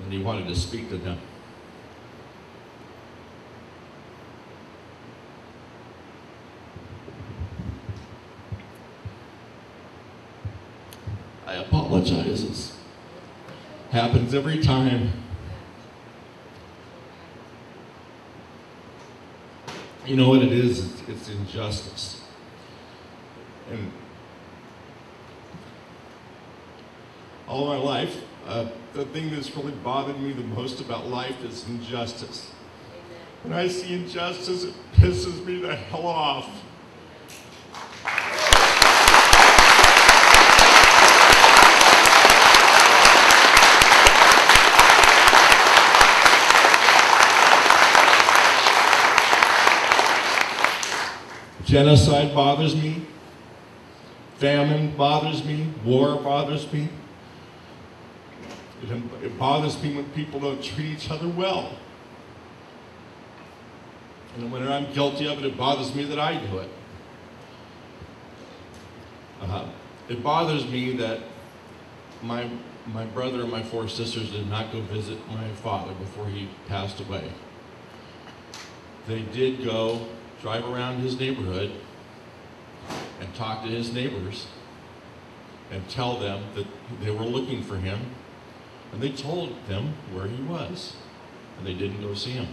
and he wanted to speak to them. I apologize. It happens every time. You know what it is? It's injustice. And all my life, the thing that's really bothered me the most about life is injustice. When I see injustice, it pisses me the hell off. Genocide bothers me. Famine bothers me. War bothers me. It bothers me when people don't treat each other well. And when I'm guilty of it, it bothers me that I do it. It bothers me that my brother and my 4 sisters did not go visit my father before he passed away. They did go drive around his neighborhood and talk to his neighbors and tell them that they were looking for him, and they told them where he was, and they didn't go see him.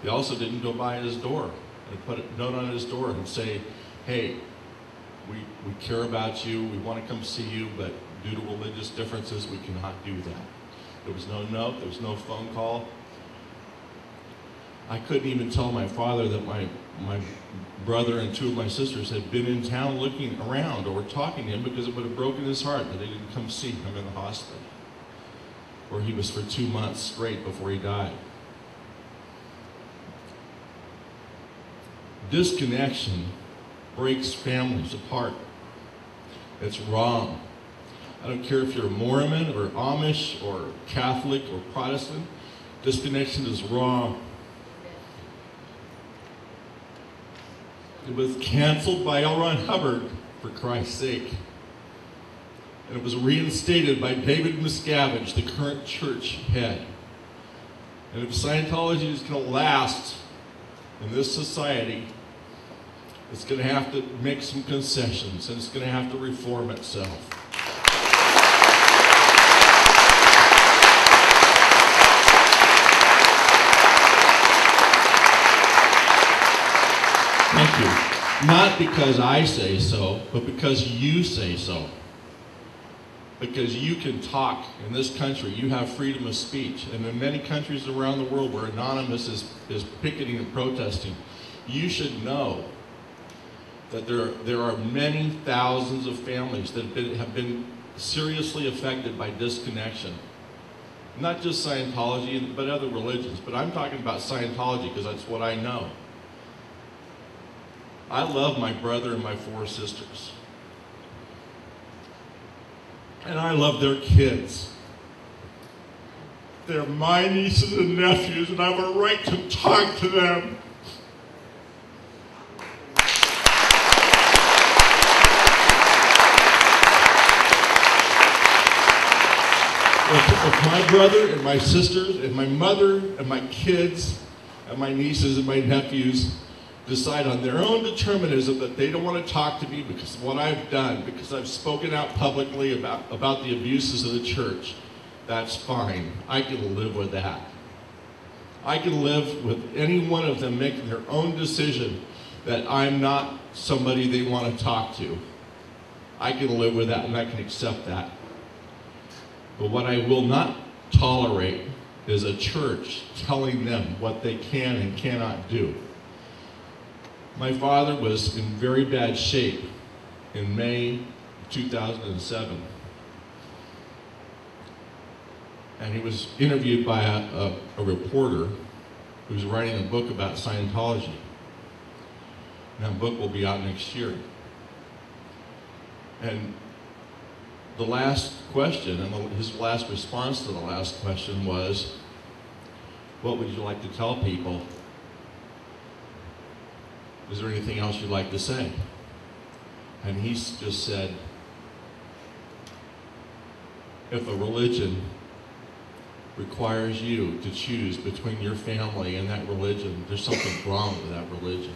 They also didn't go by his door and put a note on his door and say, hey, we care about you, we want to come see you, but due to religious differences, we cannot do that. There was no note, there was no phone call. I couldn't even tell my father that my brother and 2 of my sisters had been in town looking around or talking to him, because it would have broken his heart that they didn't come see him in the hospital, where he was for 2 months straight before he died. Disconnection breaks families apart. It's wrong. I don't care if you're a Mormon or Amish or Catholic or Protestant, disconnection is wrong. It was canceled by L. Ron Hubbard, for Christ's sake. And it was reinstated by David Miscavige, the current church head. And if Scientology is going to last in this society, it's going to have to make some concessions, and it's going to have to reform itself. Thank you. Not because I say so, but because you say so. Because you can talk in this country. You have freedom of speech. And in many countries around the world where Anonymous is picketing and protesting, you should know that there are many thousands of families that have been seriously affected by disconnection. Not just Scientology, but other religions. But I'm talking about Scientology because that's what I know. I love my brother and my 4 sisters. And I love their kids. They're my nieces and nephews, and I have a right to talk to them. If my brother and my sisters and my mother and my kids and my nieces and my nephews decide on their own determinism that they don't want to talk to me because of what I've done, because I've spoken out publicly about the abuses of the church, that's fine. I can live with that. I can live with any one of them making their own decision that I'm not somebody they want to talk to. I can live with that, and I can accept that. But what I will not tolerate is a church telling them what they can and cannot do. My father was in very bad shape in May 2007. And he was interviewed by a reporter who was writing a book about Scientology. And that book will be out next year. And the last question, and his last response to the last question was, what would you like to tell people? Is there anything else you'd like to say? And he just said, if a religion requires you to choose between your family and that religion, there's something wrong with that religion.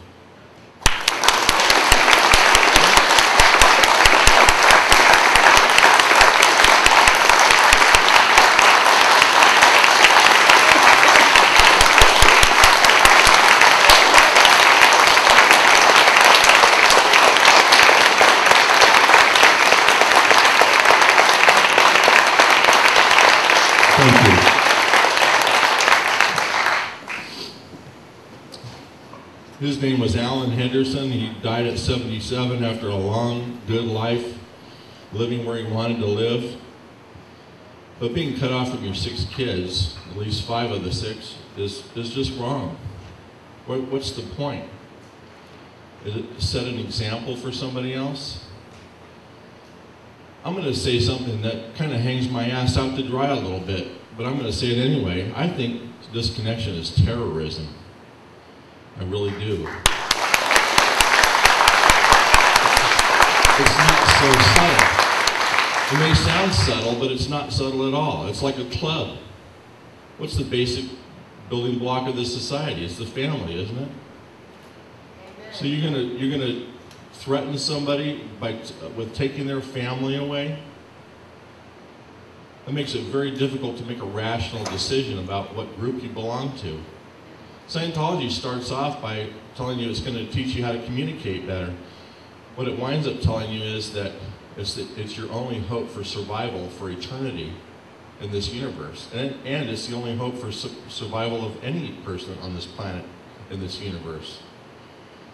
Thank you. His name was Mike Henderson. He died at 77 after a long, good life, living where he wanted to live. But being cut off from your 6 kids, at least 5 of the 6, is just wrong. What's the point? Is it to set an example for somebody else? I'm going to say something that kind of hangs my ass out to dry a little bit, but I'm going to say it anyway. I think disconnection is terrorism. I really do. It's not so subtle. It may sound subtle, but it's not subtle at all. It's like a club. What's the basic building block of this society? It's the family, isn't it? So you're gonna threaten somebody with taking their family away? That makes it very difficult to make a rational decision about what group you belong to. Scientology starts off by telling you it's going to teach you how to communicate better. What it winds up telling you is that it's your only hope for survival for eternity in this universe. And it's the only hope for survival of any person on this planet in this universe.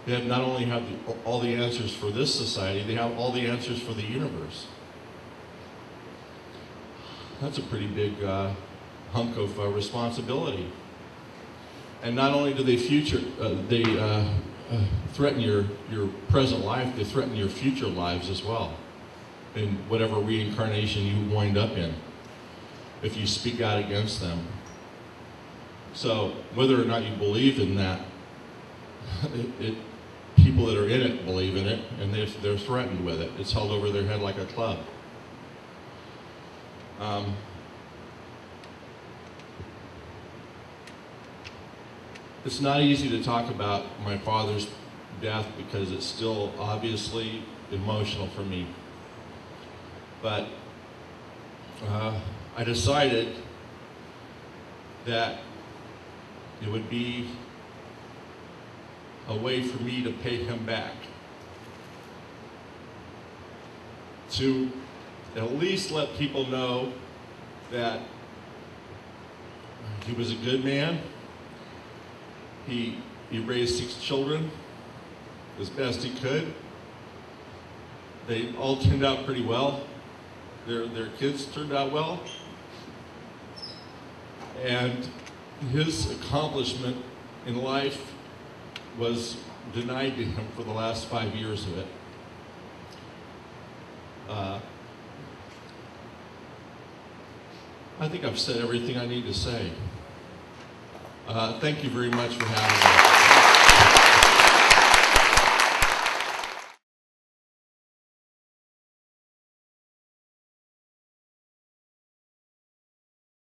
They have not only have all the answers for this society, they have all the answers for the universe. That's a pretty big hunk of responsibility. And not only do they threaten your present life, they threaten your future lives as well, in whatever reincarnation you wind up in, if you speak out against them. So whether or not you believe in that, people that are in it believe in it, and they're threatened with it. It's held over their head like a club. It's not easy to talk about my father's death because it's still obviously emotional for me. But I decided that it would be a way for me to pay him back, to at least let people know that he was a good man. He raised 6 children as best he could. They all turned out pretty well. Their kids turned out well. And his accomplishment in life was denied to him for the last 5 years of it. I think I've said everything I need to say. Thank you very much for having me.